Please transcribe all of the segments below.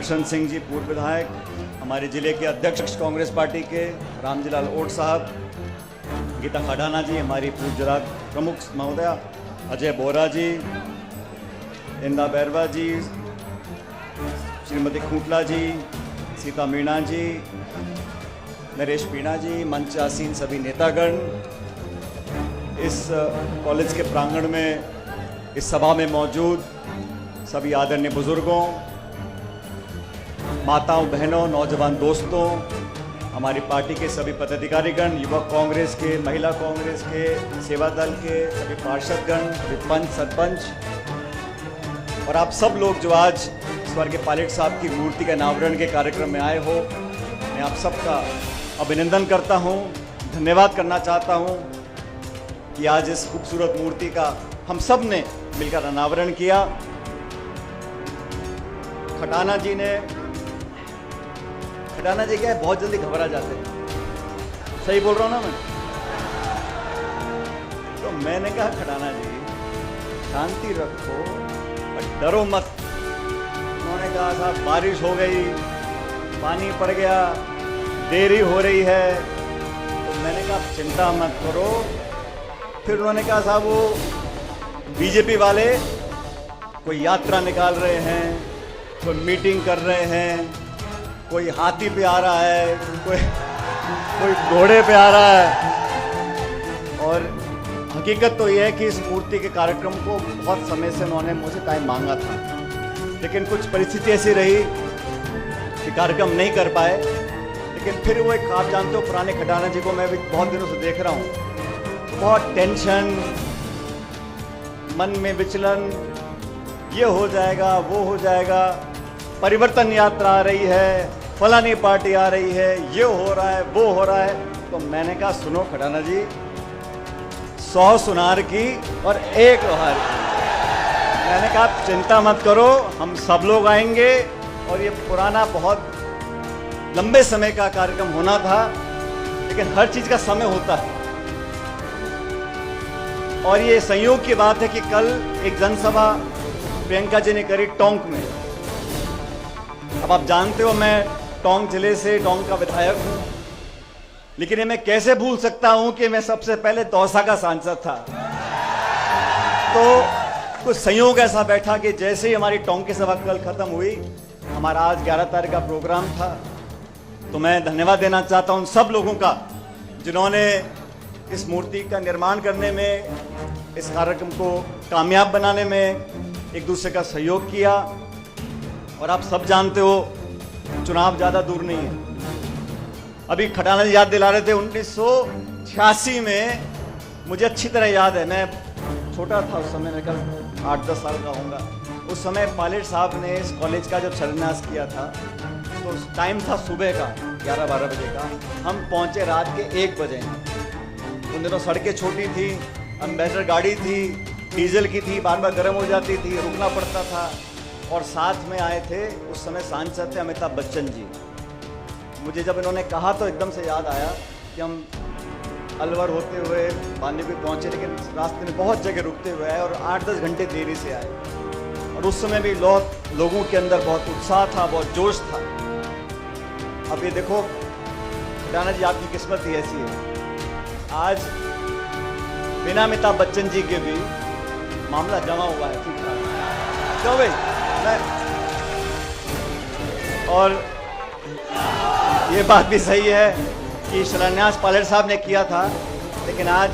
दर्शन सिंह जी पूर्व विधायक, हमारे ज़िले के अध्यक्ष कांग्रेस पार्टी के रामजीलाल ओट साहब, गीता खडाना जी हमारी पूर्व जिला प्रमुख महोदया, अजय बोरा जी, इंदा बैरवा जी, श्रीमती खूंटला जी, सीता मीणा जी, नरेश पीणा जी, मंच आसीन सभी नेतागण, इस कॉलेज के प्रांगण में इस सभा में मौजूद सभी आदरणीय बुजुर्गों, माताओं, बहनों, नौजवान दोस्तों, हमारी पार्टी के सभी पदाधिकारीगण, युवक कांग्रेस के, महिला कांग्रेस के, सेवा दल के सभी पार्षदगण, सभी पंच सरपंच और आप सब लोग जो आज स्वर्गीय पायलट साहब की मूर्ति के अनावरण के कार्यक्रम में आए हो, मैं आप सबका अभिनंदन करता हूं, धन्यवाद करना चाहता हूं कि आज इस खूबसूरत मूर्ति का हम सब ने मिलकर अनावरण किया। खटाना जी क्या है, बहुत जल्दी घबरा जाते हैं, सही बोल रहा हूं ना मैं? तो मैंने कहा खटाना जी शांति रखो और डरो मत। उन्होंने कहा साहब बारिश हो गई, पानी पड़ गया, देरी हो रही है। तो मैंने कहा चिंता मत करो। फिर उन्होंने कहा साहब वो बीजेपी वाले कोई यात्रा निकाल रहे हैं, कोई मीटिंग कर रहे हैं, कोई हाथी पे आ रहा है, कोई घोड़े पे आ रहा है। और हकीकत तो यह है कि इस मूर्ति के कार्यक्रम को बहुत समय से उन्होंने मुझसे टाइम मांगा था, लेकिन कुछ परिस्थिति ऐसी रही कि कार्यक्रम नहीं कर पाए। लेकिन फिर वो एक, आप जानते हो पुराने खटाना जी को मैं भी बहुत दिनों से देख रहा हूँ, बहुत टेंशन, मन में विचलन, ये हो जाएगा वो हो जाएगा, परिवर्तन यात्रा आ रही है, फलानी पार्टी आ रही है, ये हो रहा है वो हो रहा है। तो मैंने कहा सुनो खटाना जी, 100 सुनार की और 1 लोहार की। मैंने कहा चिंता मत करो, हम सब लोग आएंगे। और ये पुराना बहुत लंबे समय का कार्यक्रम होना था, लेकिन हर चीज का समय होता है। और ये संयोग की बात है कि कल एक जनसभा प्रियंका जी ने करी टोंक में। अब आप जानते हो मैं टोंक जिले से, टोंक का विधायक हूं, लेकिन ये मैं कैसे भूल सकता हूं कि मैं सबसे पहले दौसा का सांसद था। तो कुछ संयोग ऐसा बैठा कि जैसे ही हमारी टोंक की सभा कल खत्म हुई, हमारा आज 11 तारीख का प्रोग्राम था। तो मैं धन्यवाद देना चाहता हूं उन सब लोगों का जिन्होंने इस मूर्ति का निर्माण करने में, इस कार्यक्रम को कामयाब बनाने में एक दूसरे का सहयोग किया। और आप सब जानते हो चुनाव ज़्यादा दूर नहीं है। अभी खटाना जी याद दिला रहे थे 1986 में, मुझे अच्छी तरह याद है, मैं छोटा था उस समय, मैं कल 8-10 साल का होऊंगा। उस समय पायलट साहब ने इस कॉलेज का जब शिलान्यास किया था, तो टाइम था सुबह का 11-12 बजे का, हम पहुंचे रात के 1 बजे। उन दिनों सड़कें छोटी थी, एम्बेसडर गाड़ी थी, डीजल की थी, बार बार गर्म हो जाती थी, रुकना पड़ता था। और साथ में आए थे उस समय सांसद थे अमिताभ बच्चन जी। मुझे जब इन्होंने कहा तो एकदम से याद आया कि हम अलवर होते हुए बांदीकुई पहुँचे, लेकिन रास्ते में बहुत जगह रुकते हुए आए और 8-10 घंटे देरी से आए। और उस समय भी लोगों के अंदर बहुत उत्साह था, बहुत जोश था। अब ये देखो खटाना जी, आपकी किस्मत ही ऐसी है, आज बिना अमिताभ बच्चन जी के भी मामला जमा हुआ है, ठीक ठाक। क्यों भाई? और ये बात भी सही है कि शिलान्यास पायलट साहब ने किया था, लेकिन आज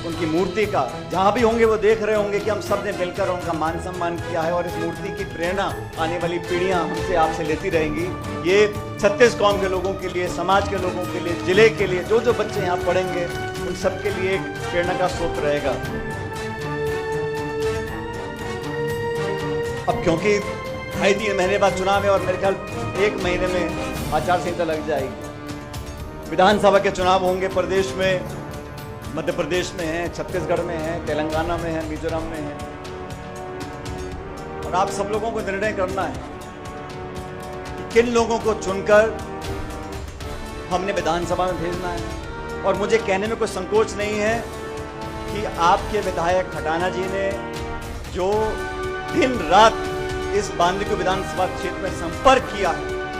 उनकी मूर्ति का जहाँ भी होंगे वो देख रहे होंगे कि हम सब ने मिलकर उनका मान सम्मान किया है। और इस मूर्ति की प्रेरणा आने वाली पीढ़ियाँ हमसे आपसे लेती रहेंगी। ये छत्तीस कौम के लोगों के लिए, समाज के लोगों के लिए, जिले के लिए, जो बच्चे यहाँ पढ़ेंगे उन सब के लिए एक प्रेरणा का स्रोत रहेगा। अब क्योंकि 2.5-3 महीने बाद चुनाव है और मेरे ख्याल 1 महीने में आचार संहिता लग जाएगी। विधानसभा के चुनाव होंगे प्रदेश में, मध्य प्रदेश में है, छत्तीसगढ़ में है, तेलंगाना में है, मिजोरम में है। और आप सब लोगों को निर्णय करना है कि किन लोगों को चुनकर हमने विधानसभा में भेजना है। और मुझे कहने में कोई संकोच नहीं है कि आपके विधायक खटाना जी ने जो दिन रात इस बांदीकुई विधानसभा क्षेत्र में संपर्क किया,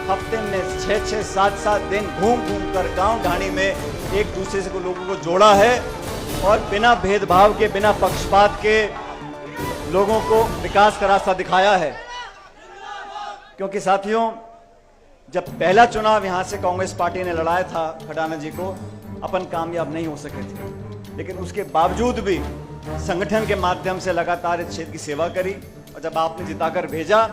हफ्ते में 6-6, 7-7 दिन घूम घूम कर गांव ढाणी में एक दूसरे से लोगों को जोड़ा है और बिना भेदभाव के, बिना पक्षपात के लोगों को विकास का रास्ता दिखाया है। क्योंकि साथियों, जब पहला चुनाव यहां से कांग्रेस पार्टी ने लड़ाया था खटाना जी को, अपन कामयाब नहीं हो सके थे, लेकिन उसके बावजूद भी संगठन के माध्यम से लगातार इस क्षेत्र की सेवा करी और जब आपने जिताकर भेजा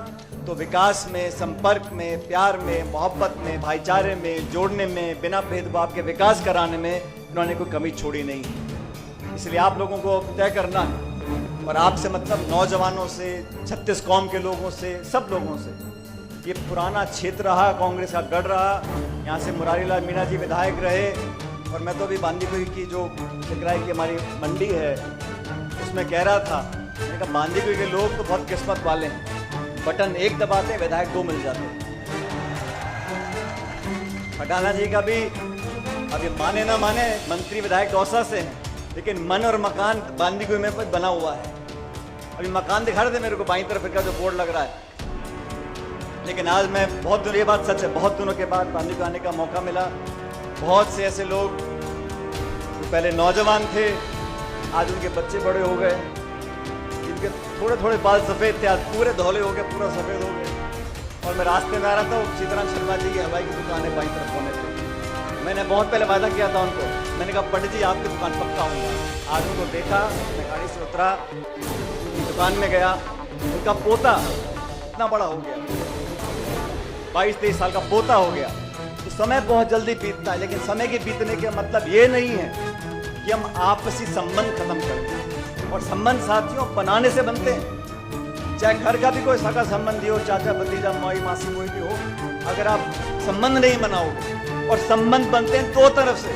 तो विकास में, संपर्क में, प्यार में, मोहब्बत में, भाईचारे में, जोड़ने में, बिना भेदभाव के विकास कराने में उन्होंने कोई कमी छोड़ी नहीं। इसलिए आप लोगों को तय करना है और आपसे मतलब नौजवानों से, 36 कौम के लोगों से, सब लोगों से। ये पुराना क्षेत्र रहा, कांग्रेस का गढ़ रहा, यहाँ से मुरारी लाल मीणा जी विधायक रहे और मैं तो अभी बांदीकुई की जो सिकराई की हमारी मंडी है उसमें कह रहा था, मैंने कहा बांदीकुई के लोग तो बहुत किस्मत वाले हैं, बटन एक दबाते विधायक 2 मिल जाते। खटाना जी का भी अभी माने ना माने मंत्री विधायक दौसा से हैं, लेकिन मन और मकान बांदीकुई में बना हुआ है। अभी मकान दिखा रहे थे मेरे को बाईं तरफ का जो बोर्ड लग रहा है, लेकिन आज मैं बहुत दिनों, ये बात सच है, बहुत दिनों के बाद बांदीकुई आने का मौका मिला। बहुत से ऐसे लोग जो पहले नौजवान थे, आज उनके बच्चे बड़े हो गए, जिनके थोड़े थोड़े बाल सफ़ेद थे आज पूरे धौले हो गए, पूरा सफ़ेद हो गए। और मैं रास्ते में आ रहा था, सीताराम शर्मा जी की हलवाई की दुकान है बाईं तरफ होने पर। मैंने बहुत पहले वादा किया था उनको, मैंने कहा पंडित जी आपकी दुकान पक्का आऊँगा। आज उनको देखा, मैं गाड़ी से उतरा, दुकान में गया, उनका पोता इतना बड़ा हो गया, 22-23 साल का पोता हो गया। तो समय बहुत जल्दी बीतता है, लेकिन समय के बीतने का मतलब ये नहीं है कि हम आपसी संबंध खत्म कर दें। और संबंध साथियों बनाने से बनते हैं, चाहे घर का भी कोई सगा संबंधी हो, चाचा भतीजा, माई मासी कोई भी हो, अगर आप संबंध नहीं बनाओगे, और संबंध बनते हैं 2 तरफ से,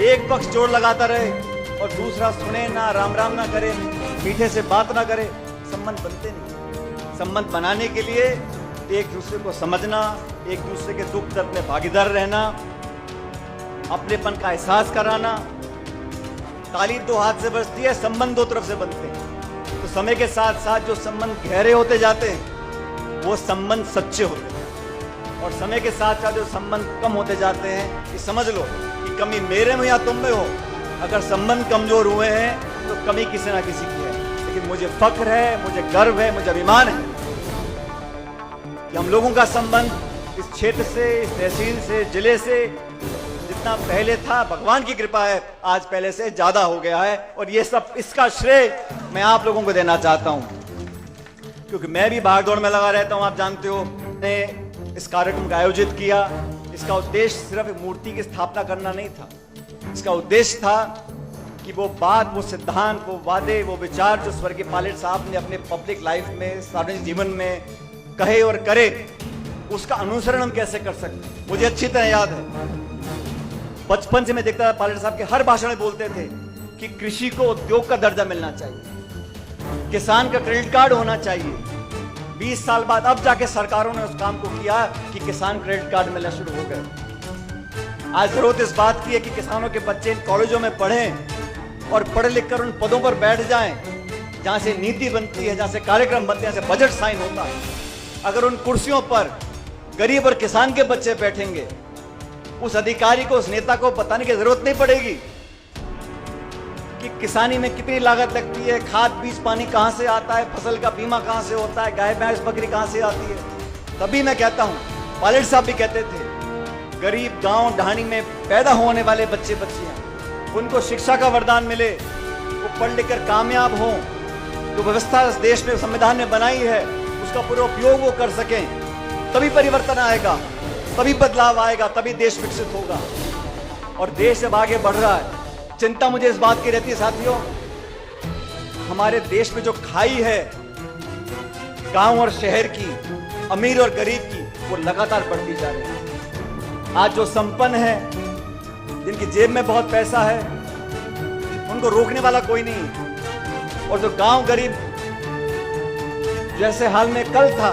एक पक्ष जोर लगाता रहे और दूसरा सुने ना, राम राम ना करे, मीठे से बात ना करे, संबंध बनते नहीं। संबंध बनाने के लिए एक दूसरे को समझना, एक दूसरे के दुख दर्द में भागीदार रहना, अपनेपन का एहसास कराना। ताली 2 हाथ से बजती है, संबंध 2 तरफ से बनते हैं। तो समय के साथ साथ जो संबंध गहरे होते जाते हैं वो संबंध सच्चे होते हैं, और समय के साथ साथ जो संबंध कम होते जाते हैं, ये समझ लो कि कमी मेरे में या तुम में हो, अगर संबंध कमजोर हुए हैं तो कमी किसी ना किसी की है। लेकिन मुझे फख्र है, मुझे गर्व है, मुझे अभिमान है कि हम लोगों का संबंध इस क्षेत्र से, इस तहसील से, जिले से जितना पहले था, भगवान की कृपा है, आज पहले से ज्यादा हो गया है। और ये सब, इसका श्रेय मैं आप लोगों को देना चाहता हूं, क्योंकि मैं भी भागदौड़ में लगा रहता हूं। आप जानते हो, ने इस कार्यक्रम का आयोजित किया, इसका उद्देश्य सिर्फ एक मूर्ति की स्थापना करना नहीं था। इसका उद्देश्य था कि वो बात, वो सिद्धांत, वो वादे, वो विचार जो स्वर्गीय पायलट साहब ने अपने पब्लिक लाइफ में, सार्वजनिक जीवन में कहे और करे, उसका अनुसरण हम कैसे कर सकते हैं। मुझे अच्छी तरह याद है, बचपन से मैं देखता था पायलट साहब के हर भाषण में बोलते थे कि कृषि को उद्योग का दर्जा मिलना चाहिए, किसान का क्रेडिट कार्ड होना चाहिए। 20 साल बाद अब जाके सरकारों ने उस काम को किया कि किसान क्रेडिट कार्ड मिलना शुरू हो गए। आज जरूरत इस बात की है कि किसानों के बच्चे इन कॉलेजों में पढ़ें और पढ़ लिख कर उन पदों पर बैठ जाएं जहां से नीति बनती है, जहां से कार्यक्रम बनते हैं, जहां से बजट साइन होता है। अगर उन कुर्सियों पर गरीब और किसान के बच्चे बैठेंगे, उस अधिकारी को, उस नेता को बताने की जरूरत नहीं पड़ेगी कि किसानी में कितनी लागत लगती है, खाद, बीज, पानी कहां से आता है, फसल का बीमा कहां से होता है, गाय भैंस बकरी कहां से आती है। तभी मैं कहता हूं, पायलट साहब भी कहते थे, गरीब गांव ढाणी में पैदा होने वाले बच्चे बच्चियां, उनको शिक्षा का वरदान मिले, वो पढ़ लिख कर कामयाब हों, जो व्यवस्था इस देश में, संविधान ने बनाई है, उसका पूरा उपयोग वो कर सकें। तभी परिवर्तन आएगा, तभी बदलाव आएगा, तभी देश विकसित होगा। और देश जब आगे बढ़ रहा है, चिंता मुझे इस बात की रहती है साथियों, हमारे देश में जो खाई है गांव और शहर की, अमीर और गरीब की, वो लगातार बढ़ती जा रही है। आज जो संपन्न है, जिनकी जेब में बहुत पैसा है, उनको रोकने वाला कोई नहीं है। और जो गांव गरीब जैसे हाल में कल था,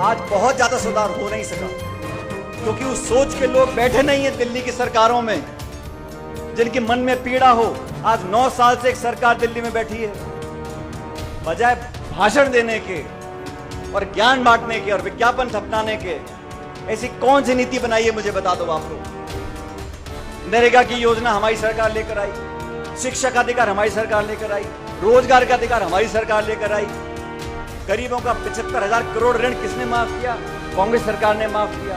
आज बहुत ज्यादा सुधार हो नहीं सका, क्योंकि उस सोच के लोग बैठे नहीं है दिल्ली की सरकारों में, जिनके मन में पीड़ा हो। आज 9 साल से एक सरकार दिल्ली में बैठी है, बजाय भाषण देने के, और ज्ञान बांटने के और विज्ञापन थपनाने के ऐसी कौन सी नीति बनाई है मुझे बता दो आप लोग। नरेगा की योजना हमारी सरकार लेकर आई, शिक्षा का अधिकार हमारी सरकार लेकर आई, रोजगार का अधिकार हमारी सरकार लेकर आई। गरीबों का 75,000 करोड़ ऋण किसने माफ किया? कांग्रेस सरकार ने माफ किया।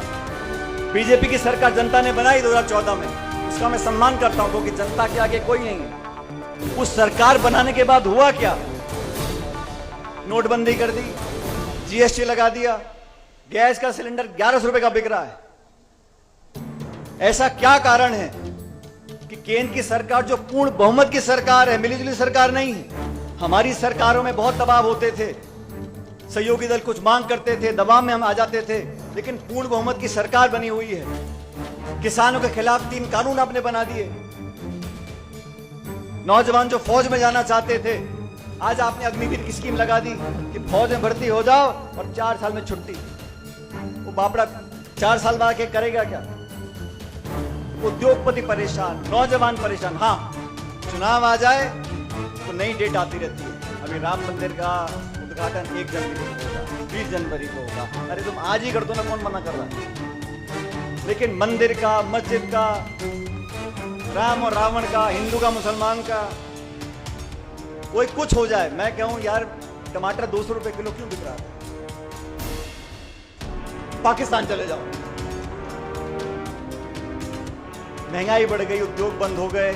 बीजेपी की सरकार जनता ने बनाई 2014 में, उसका मैं सम्मान करता हूं क्योंकि जनता के आगे कोई नहीं है। उस सरकार बनाने के बाद हुआ क्या? नोटबंदी कर दी, जीएसटी लगा दिया, गैस का सिलेंडर 1100 रुपए का बिक रहा है। ऐसा क्या कारण है कि केंद्र की सरकार जो पूर्ण बहुमत की सरकार है, मिलीजुली सरकार नहीं है। हमारी सरकारों में बहुत दबाव होते थे, सहयोगी दल कुछ मांग करते थे, दबाव में हम आ जाते थे, लेकिन पूर्ण बहुमत की सरकार बनी हुई है। किसानों के खिलाफ 3 कानून आपने बना दिए। नौजवान जो फौज में जाना चाहते थे, आज आपने अग्निवीर की स्कीम लगा दी कि फौज में भर्ती हो जाओ और 4 साल में छुट्टी। वो बापड़ा 4 साल बाद के करेगा क्या? उद्योगपति परेशान, नौजवान परेशान। हाँ, चुनाव आ जाए तो नई डेट आती रहती है। अभी राम मंदिर का उद्घाटन 1 जनवरी को होगा, 20 जनवरी को होगा। अरे तुम आज ही कर दो ना, कौन मना कर रहा है? लेकिन मंदिर का, मस्जिद का, राम और रावण का, हिंदू का मुसलमान का, कोई कुछ हो जाए, मैं कहूं यार टमाटर 200 रुपए किलो क्यों बिक रहा है? पाकिस्तान चले जाओ। महंगाई बढ़ गई, उद्योग बंद हो गए।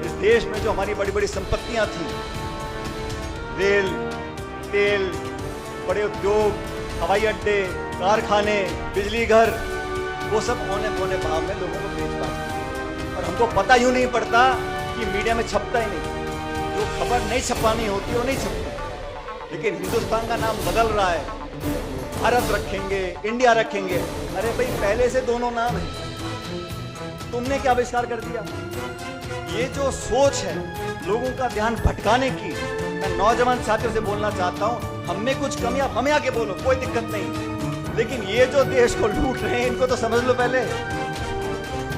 इस देश में जो हमारी बड़ी बड़ी संपत्तियां थी, रेल, तेल, बड़े उद्योग, हवाई अड्डे, कारखाने, बिजली घर, वो सब औने पौने भाव में लोगों को बेच पाते। और हमको पता यूं नहीं पड़ता कि मीडिया में छपता ही नहीं। जो खबर नहीं छपानी होती वो नहीं छपती। लेकिन हिंदुस्तान का नाम बदल रहा है, भारत रखेंगे, इंडिया रखेंगे। अरे भाई पहले से दोनों नाम है, तुमने क्या आविष्कार कर दिया? ये जो सोच है लोगों का ध्यान भटकाने की, मैं नौजवान साथियों से बोलना चाहता हूं, हम में कुछ कमी आप हमें आके बोलो, कोई दिक्कत नहीं। लेकिन ये जो देश को लूट रहे हैं, इनको तो समझ लो पहले।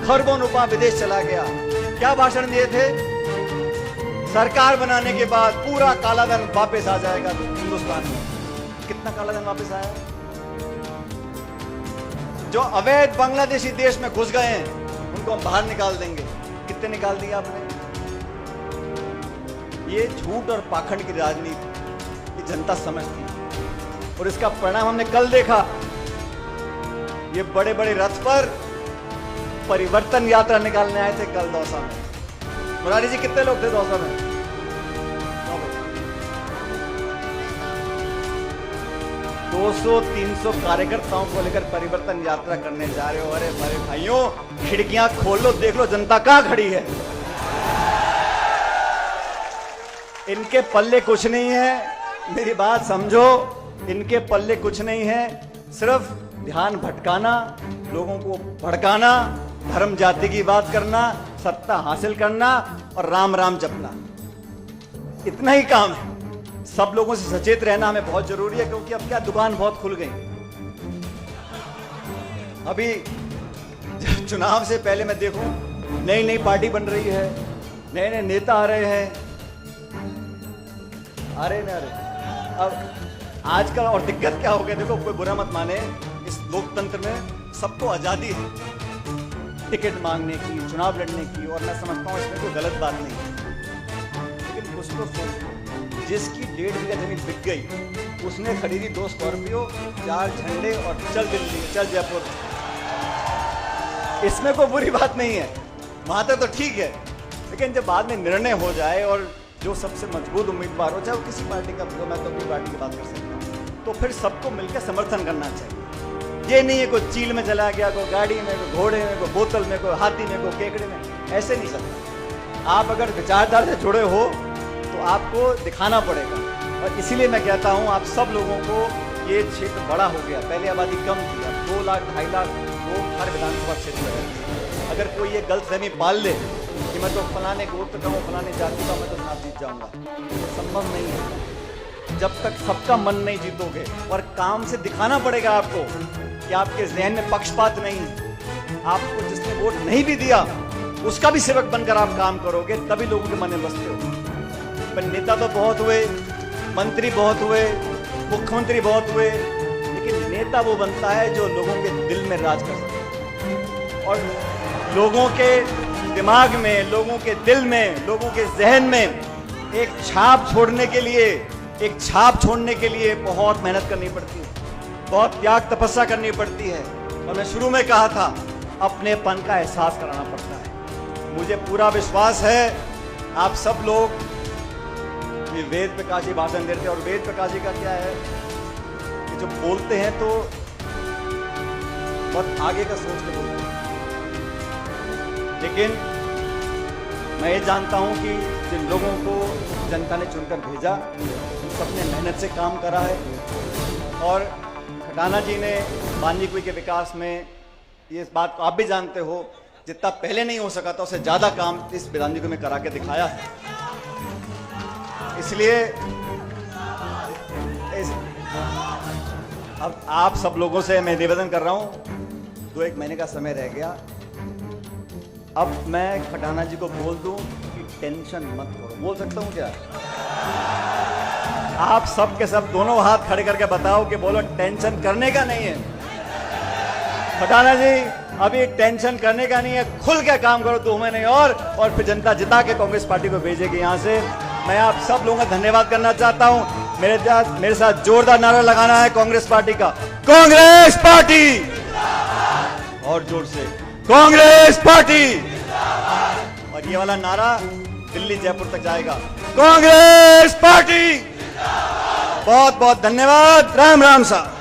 खरबों रुपया विदेश चला गया। क्या भाषण दिए थे? सरकार बनाने के बाद पूरा कालाधन वापस आ जाएगा हिंदुस्तान में। कितना कालाधन वापस आया? जो अवैध बांग्लादेशी देश में घुस गए हैं उनको हम बाहर निकाल देंगे। कितने निकाल दिए आपने? ये झूठ और पाखंड की राजनीति ये जनता समझती है और इसका परिणाम हमने कल देखा। ये बड़े बड़े रथ पर परिवर्तन यात्रा निकालने आए थे कल दौसा में। मुरारी जी कितने लोग थे दौसा में? 200-300 कार्यकर्ताओं को लेकर परिवर्तन यात्रा करने जा रहे हो। अरे मेरे भाइयों, खिड़कियां खोल लो, देख लो जनता कहां खड़ी है। इनके पल्ले कुछ नहीं है, मेरी बात समझो, इनके पल्ले कुछ नहीं है। सिर्फ ध्यान भटकाना, लोगों को भड़काना, धर्म जाति की बात करना, सत्ता हासिल करना और राम राम जपना, इतना ही काम है। सब लोगों से सचेत रहना हमें बहुत जरूरी है, क्योंकि अब क्या दुकान बहुत खुल गई। अभी चुनाव से पहले मैं देखूं, नई नई पार्टी बन रही है, नए नए नेता आ रहे हैं। अरे अब आजकल और दिक्कत क्या हो गया, देखो कोई बुरा मत माने, इस लोकतंत्र में सबको आजादी है टिकट मांगने की, चुनाव लड़ने की, और मैं समझता हूं इसमें कोई गलत बात नहीं है। लेकिन कुछ तो सोचो, जिसकी 1.5 बीघा जमीन बिक गई, उसने खरीदी 2 स्कॉर्पियो, 4 झंडे और चल दिल्ली, चल जयपुर। इसमें कोई बुरी बात नहीं है, वहां तक तो ठीक है। लेकिन जब बाद में निर्णय हो जाए और जो सबसे मजबूत उम्मीदवार हो, चाहे वो किसी पार्टी का, तो मैं तो अपनी पार्टी की बात कर सकता हूँ, तो फिर सबको मिलकर समर्थन करना चाहिए। ये नहीं है कोई चील में चला गया, कोई गाड़ी में, कोई घोड़े में, कोई बोतल में, कोई हाथी में, कोई केकड़े में, ऐसे नहीं सकता। आप अगर विचारधारा से जुड़े हो तो आपको दिखाना पड़ेगा। और इसीलिए मैं कहता हूं, आप सब लोगों को, ये क्षेत्र बड़ा हो गया, पहले आबादी कम थी, अब 2 लाख 2.5 लाख लोग हर विधानसभा क्षेत्र में रहते हैं। अगर कोई ये गलतफहमी पाल ले कि मैं तो फलाने गोत्र का हूँ, फलाने जाति का, मैं तो चुनाव जीत जाऊंगा, तो संभव नहीं है। जब तक सबका मन नहीं जीतोगे, और काम से दिखाना पड़ेगा आपको कि आपके जहन में पक्षपात नहीं है। आपको जिसने वोट नहीं भी दिया, उसका भी सेवक बनकर आप काम करोगे, तभी लोगों के मन में बसते हो। पर नेता तो बहुत हुए, मंत्री बहुत हुए, मुख्यमंत्री बहुत हुए, नेता वो बनता है जो लोगों के दिल में राज कर सके और लोगों के दिमाग में, लोगों के दिल में, लोगों के जहन में एक छाप छोड़ने के लिए बहुत मेहनत करनी पड़ती है, बहुत त्याग तपस्या करनी पड़ती है। और मैं शुरू में कहा था, अपनेपन का एहसास कराना पड़ता है। मुझे पूरा विश्वास है आप सब लोग, ये वेद प्रकाश जी भाषण देते हैं और वेद प्रकाश जी का क्या है कि जो बोलते हैं तो बहुत आगे का सोच के बोलते हैं, लेकिन मैं ये जानता हूं कि जिन लोगों को जनता ने चुनकर भेजा उन सबने मेहनत से काम करा है और खटाना जी ने वाल्मीकि के विकास में, ये इस बात को आप भी जानते हो, जितना पहले नहीं हो सका था उससे ज्यादा काम इस वाल्मीकि में करा के दिखाया है। इसलिए अब आप सब लोगों से मैं निवेदन कर रहा हूं, 2-1 महीने का समय रह गया, अब मैं खटाना जी को बोल दूं कि टेंशन मत करो। बोल सकता हूं क्या? आप सब के सब दोनों हाथ खड़े करके बताओ कि बोलो टेंशन करने का नहीं है। खटाना जी अभी टेंशन करने का नहीं है, खुल के काम करो 2 महीने और फिर जनता जिता के कांग्रेस पार्टी को भेजेगी यहां से। मैं आप सब लोगों का धन्यवाद करना चाहता हूं। मेरे साथ जोरदार नारा लगाना है कांग्रेस पार्टी का, कांग्रेस पार्टी, और जोर से कांग्रेस पार्टी, और ये वाला नारा दिल्ली जयपुर तक जाएगा, कांग्रेस पार्टी। बहुत बहुत धन्यवाद। राम राम साहब।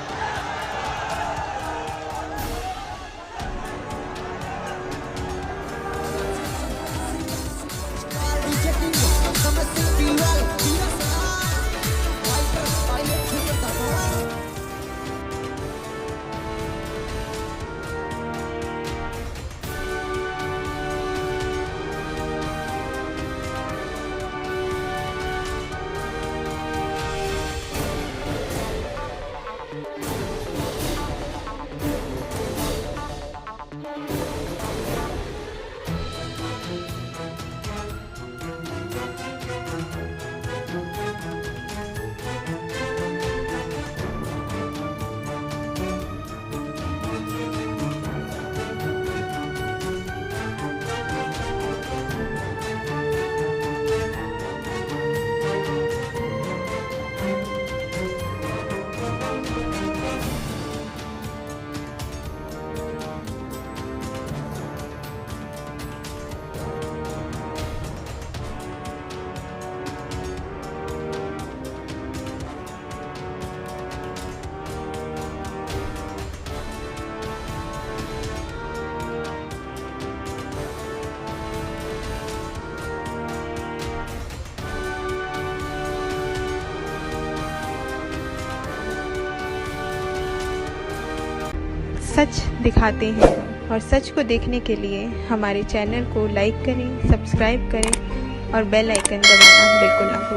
सच दिखाते हैं और सच को देखने के लिए हमारे चैनल को लाइक करें, सब्सक्राइब करें और बेल आइकन दबाना बिल्कुल ना भूलें।